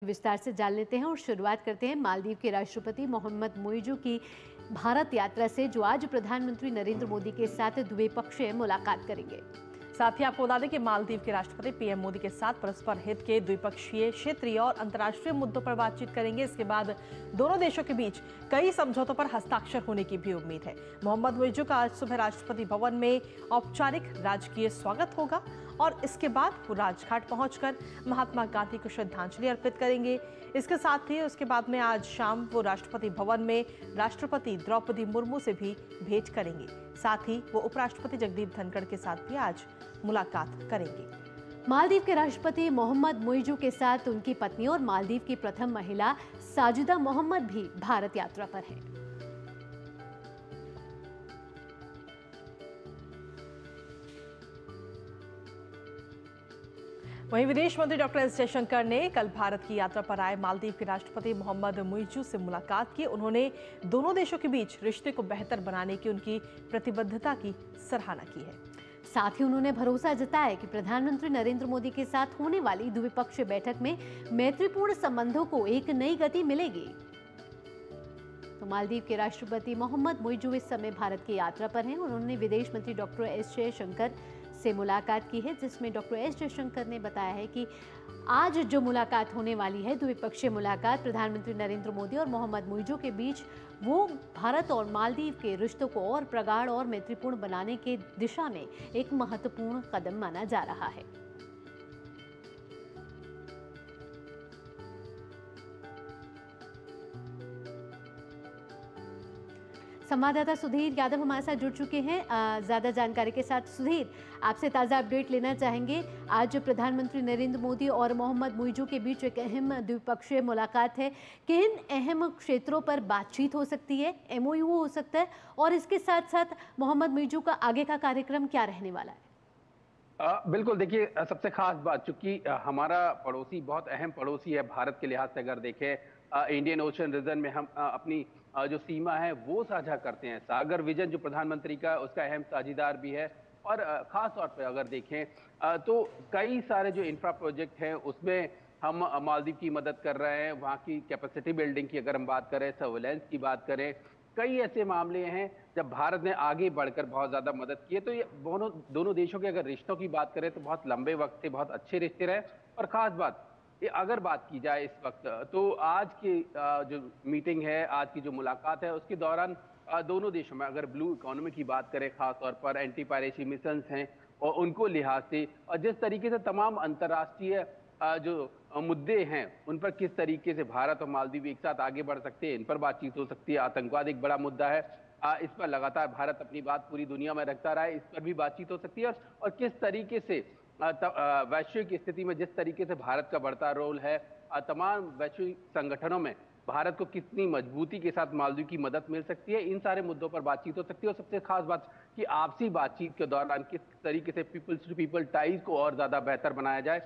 विस्तार से जान लेते हैं और शुरुआत करते हैं मालदीव के राष्ट्रपति मोहम्मद मुइज़ू की भारत यात्रा से, जो आज प्रधानमंत्री नरेंद्र मोदी के साथ द्विपक्षीय मुलाकात करेंगे। साथ ही आपको बता दें कि मालदीव के राष्ट्रपति पीएम मोदी के साथ परस्पर हित के द्विपक्षीय, क्षेत्रीय और अंतर्राष्ट्रीय मुद्दों पर बातचीत करेंगे। इसके बाद दोनों देशों के बीच कई समझौतों पर हस्ताक्षर होने की भी उम्मीद है। मोहम्मद मुइज़ू का आज सुबह राष्ट्रपति भवन में औपचारिक राजकीय स्वागत होगा और इसके बाद वो राजघाट पहुंचकर महात्मा गांधी को श्रद्धांजलि अर्पित करेंगे। इसके साथ ही उसके बाद में आज शाम वो राष्ट्रपति भवन में राष्ट्रपति द्रौपदी मुर्मू से भी भेंट करेंगे। साथ ही वो उपराष्ट्रपति जगदीप धनखड़ के साथ भी आज मुलाकात करेंगे। मालदीव के राष्ट्रपति मोहम्मद मुइज़ू के साथ उनकी पत्नी और मालदीव की प्रथम महिला साजिदा मोहम्मद भी भारत यात्रा पर हैं। वहीं विदेश मंत्री डॉक्टर एस जयशंकर ने कल भारत की यात्रा पर आए मालदीव के राष्ट्रपति मोहम्मद मुइज़ू से मुलाकात की। उन्होंने दोनों देशों के बीच रिश्ते को बेहतर बनाने की उनकी प्रतिबद्धता की सराहना की है। साथ ही उन्होंने भरोसा जताया कि प्रधानमंत्री नरेंद्र मोदी के साथ होने वाली द्विपक्षीय बैठक में मैत्रीपूर्ण संबंधों को एक नई गति मिलेगी। तो मालदीव के राष्ट्रपति मोहम्मद मुइज़ू इस समय भारत की यात्रा पर हैं। उन्होंने विदेश मंत्री डॉक्टर एस जयशंकर से मुलाकात की है, जिसमें डॉक्टर एस जयशंकर ने बताया है कि आज जो मुलाकात होने वाली है, द्विपक्षीय मुलाकात प्रधानमंत्री नरेंद्र मोदी और मोहम्मद मुइज़ू के बीच, वो भारत और मालदीव के रिश्तों को और प्रगाढ़ और मैत्रीपूर्ण बनाने के दिशा में एक महत्वपूर्ण कदम माना जा रहा है। संवाददाता सुधीर यादव हमारे साथ जुड़ चुके हैं ज्यादा जानकारी के साथ। सुधीर, आपसे ताज़ा अपडेट लेना चाहेंगे। आज प्रधानमंत्री नरेंद्र मोदी और मोहम्मद मुइज़ू के बीच एक अहम द्विपक्षीय मुलाकात है। किन अहम क्षेत्रों पर बातचीत हो सकती है, एमओयू हो सकता है, और इसके साथ साथ मोहम्मद मुइज़ू का आगे का कार्यक्रम क्या रहने वाला है? बिल्कुल, देखिए, सबसे खास बात, चूंकि हमारा पड़ोसी बहुत अहम पड़ोसी है भारत के लिहाज से अगर देखें, इंडियन ओशन रीजन में हम अपनी जो सीमा है वो साझा करते हैं। सागर विजन जो प्रधानमंत्री का, उसका अहम साझेदार भी है। और खास तौर पे अगर देखें तो कई सारे जो इंफ्रा प्रोजेक्ट हैं उसमें हम मालदीव की मदद कर रहे हैं। वहाँ की कैपेसिटी बिल्डिंग की अगर हम बात करें, सर्विलेंस की बात करें, कई ऐसे मामले हैं जब भारत ने आगे बढ़कर बहुत ज्यादा मदद की है। तो ये दोनों देशों के अगर रिश्तों की बात करें तो बहुत लंबे वक्त से बहुत अच्छे रिश्ते रहे। और खास बात ये अगर बात की जाए इस वक्त, तो आज की जो मीटिंग है, आज की जो मुलाकात है, उसके दौरान दोनों देशों में अगर ब्लू इकोनॉमी की बात करें, खासतौर पर एंटी पायरेसी मिशंस हैं और उनको लिहाज से, और जिस तरीके से तमाम अंतर्राष्ट्रीय जो मुद्दे हैं उन पर किस तरीके से भारत और मालदीव एक साथ आगे बढ़ सकते हैं, इन पर बातचीत हो सकती है। आतंकवाद एक बड़ा मुद्दा है, इस पर लगातार भारत अपनी बात पूरी दुनिया में रखता रहा है, इस पर भी बातचीत हो सकती है। और किस तरीके से वैश्विक स्थिति में जिस तरीके से भारत का बढ़ता रोल है, तमाम वैश्विक संगठनों में भारत को कितनी मजबूती के साथ मालदीव की मदद मिल सकती है, इन सारे मुद्दों पर बातचीत हो सकती है। और सबसे खास बात कि आपसी बातचीत के दौरान किस तरीके से पीपल्स टू पीपल टाइज को और ज्यादा बेहतर बनाया जाए,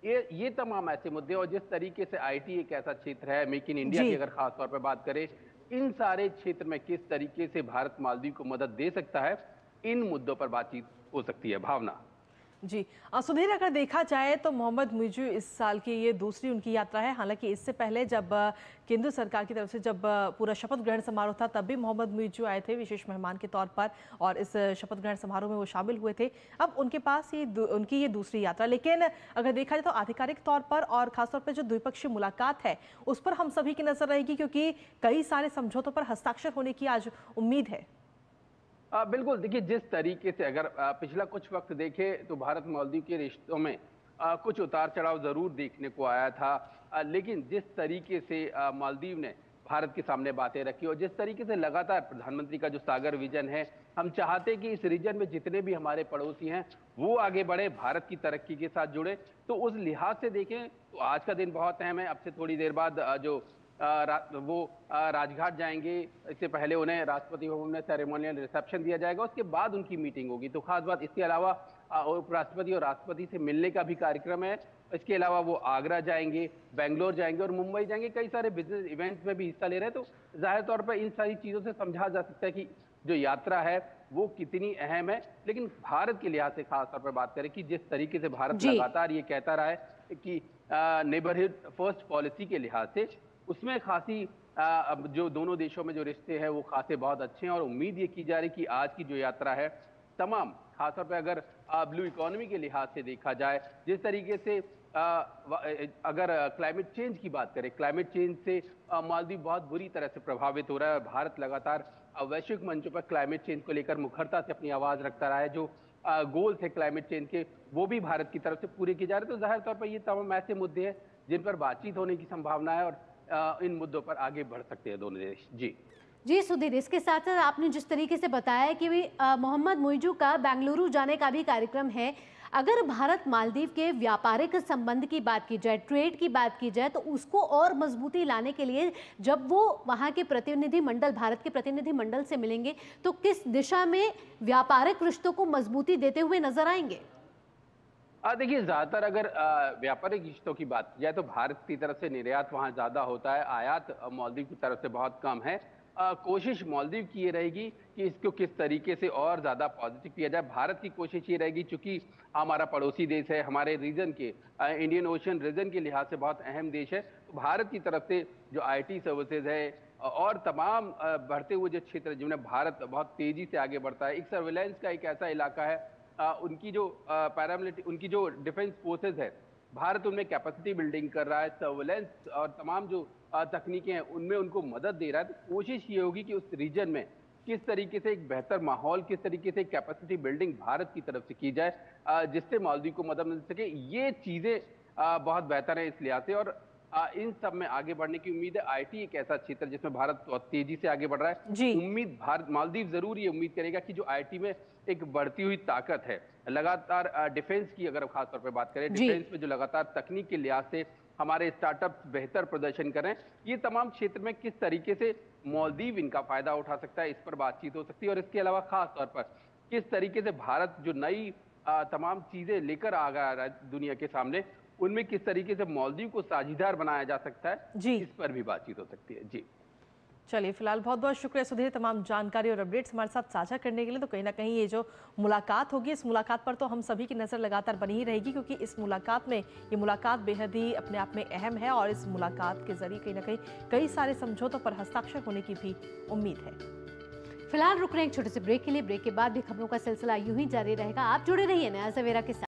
ये तमाम ऐसे मुद्दे। और जिस तरीके से आईटी एक ऐसा क्षेत्र है, मेक इन इंडिया की अगर खास तौर पर बात करें, इन सारे क्षेत्र में किस तरीके से भारत मालदीव को मदद दे सकता है, इन मुद्दों पर बातचीत हो सकती है। भावना जी, सुधीर, अगर देखा जाए तो मोहम्मद मुइज़ू इस साल की ये दूसरी उनकी यात्रा है। हालांकि इससे पहले जब केंद्र सरकार की तरफ से जब पूरा शपथ ग्रहण समारोह था, तब भी मोहम्मद मुइज़ू आए थे विशेष मेहमान के तौर पर और इस शपथ ग्रहण समारोह में वो शामिल हुए थे। अब उनके पास उनकी ये दूसरी यात्रा, लेकिन अगर देखा जाए तो आधिकारिक तौर पर और खासतौर पर जो द्विपक्षीय मुलाकात है उस पर हम सभी की नजर रहेगी, क्योंकि कई सारे समझौतों पर हस्ताक्षर होने की आज उम्मीद है। बिल्कुल, देखिए, जिस तरीके से अगर पिछला कुछ वक्त देखें तो भारत मालदीव के रिश्तों में कुछ उतार चढ़ाव जरूर देखने को आया था, लेकिन जिस तरीके से मालदीव ने भारत के सामने बातें रखी और जिस तरीके से लगातार प्रधानमंत्री का जो सागर विजन है, हम चाहते हैं कि इस रीजन में जितने भी हमारे पड़ोसी हैं वो आगे बढ़े, भारत की तरक्की के साथ जुड़े। तो उस लिहाज से देखें तो आज का दिन बहुत अहम है। अब से थोड़ी देर बाद जो वो राजघाट जाएंगे, इससे पहले उन्हें राष्ट्रपति भवन में सेरेमोनियल रिसेप्शन दिया जाएगा, उसके बाद उनकी मीटिंग होगी। तो खास बात, इसके अलावा उपराष्ट्रपति और राष्ट्रपति से मिलने का भी कार्यक्रम है। इसके अलावा वो आगरा जाएंगे, बेंगलोर जाएंगे और मुंबई जाएंगे, कई सारे बिजनेस इवेंट्स में भी हिस्सा ले रहे हैं। तो जाहिर तौर पर इन सारी चीजों से समझा जा सकता है कि जो यात्रा है वो कितनी अहम है। लेकिन भारत के लिहाज से खास तौर पर बात करें कि जिस तरीके से भारत लगातार ये कहता रहा है कि नेबरहुड फर्स्ट पॉलिसी के लिहाज से उसमें खासी अब जो दोनों देशों में जो रिश्ते हैं वो खासे बहुत अच्छे हैं और उम्मीद ये की जा रही है कि आज की जो यात्रा है तमाम खासतौर पर अगर ब्लू इकोनॉमी के लिहाज से देखा जाए, जिस तरीके से अगर क्लाइमेट चेंज की बात करें, क्लाइमेट चेंज से मालदीव बहुत बुरी तरह से प्रभावित हो रहा है और भारत लगातार वैश्विक मंचों पर क्लाइमेट चेंज को लेकर मुखरता से अपनी आवाज रखता रहा है। जो गोल्स है क्लाइमेट चेंज के वो भी भारत की तरफ से पूरे किए जा रहे हैं। तो जाहिर तौर पर ये तमाम ऐसे मुद्दे हैं जिन पर बातचीत होने की संभावना है और इन मुद्दों पर आगे बढ़ सकते हैं दोनों देश। जी सुधीर, इसके साथ साथ आपने जिस तरीके से बताया कि मोहम्मद मुइजू का बेंगलुरु जाने का भी कार्यक्रम है। अगर भारत मालदीव के व्यापारिक संबंध की बात की जाए, ट्रेड की बात की जाए, तो उसको और मजबूती लाने के लिए जब वो वहाँ के प्रतिनिधिमंडल, भारत के प्रतिनिधिमंडल से मिलेंगे, तो किस दिशा में व्यापारिक रिश्तों को मजबूती देते हुए नजर आएंगे? देखिए, ज्यादातर अगर व्यापारिक रिश्तों की बात की जाए तो भारत की तरफ से निर्यात वहां ज्यादा होता है, आयात मालदीव की तरफ से बहुत कम है। कोशिश मालदीव की ये रहेगी कि इसको किस तरीके से और ज्यादा पॉजिटिव किया जाए। भारत की कोशिश ये रहेगी, चूंकि हमारा पड़ोसी देश है, हमारे रीजन के इंडियन ओशन रीजन के लिहाज से बहुत अहम देश है, तो भारत की तरफ से जो आईटी सर्विसेज है और तमाम बढ़ते हुए जो क्षेत्र है जिनमें भारत बहुत तेजी से आगे बढ़ता है, एक सर्विलांस का एक ऐसा इलाका है, उनकी जो पैरामिलिट्री, उनकी जो डिफेंस फोर्सेज है, भारत उनमें कैपेसिटी बिल्डिंग कर रहा है, सर्विलांस और तमाम जो तकनीकें हैं उनमें उनको मदद दे रहा है। तो कोशिश ये होगी कि उस रीजन में किस तरीके से एक बेहतर माहौल, किस तरीके से कैपेसिटी बिल्डिंग भारत की तरफ से की जाए, जिससे मालदीव को मदद मिल सके। ये चीजें बहुत बेहतर है इस लिहाज से और इन सब में आगे बढ़ने की उम्मीद है। आईटी एक ऐसा क्षेत्र जिसमें भारत बहुत तेजी से आगे बढ़ रहा है। उम्मीद भारत मालदीव जरूर ये उम्मीद करेगा कि जो आईटी में एक बढ़ती हुई ताकत है, लगातार डिफेंस की अगर खासतौर पर बात करें, डिफेंस में जो लगातार तकनीक के लिहाज से हमारे स्टार्टअप्स बेहतर प्रदर्शन कर रहे हैं, ये तमाम क्षेत्र में किस तरीके से मालदीव इनका फायदा उठा सकता है, इस पर बातचीत हो सकती है। और इसके अलावा खास तौर पर किस तरीके से भारत जो नई तमाम चीजें लेकर आ रहा है दुनिया के सामने, उनमें किस तरीके से मालदीव को साझीदार बनाया जा सकता है, इस पर भी बातचीत हो सकती है। जी चलिए, फिलहाल बहुत बहुत शुक्रिया सुधीर, तमाम जानकारी और अपडेट्स हमारे साथ साझा करने के लिए। तो कहीं ना कहीं ये जो मुलाकात होगी, इस मुलाकात पर तो हम सभी की नज़र लगातार बनी ही रहेगी, क्योंकि इस मुलाकात में ये मुलाकात बेहद ही अपने आप में अहम है और इस मुलाकात के जरिए कहीं ना कहीं कई सारे समझौतों पर हस्ताक्षर होने की भी उम्मीद है। फिलहाल रुक रहे हैं एक छोटे से ब्रेक के लिए। ब्रेक के बाद भी खबरों का सिलसिला यूं ही जारी रहेगा। आप जुड़े रहिए नया सवेरा के साथ।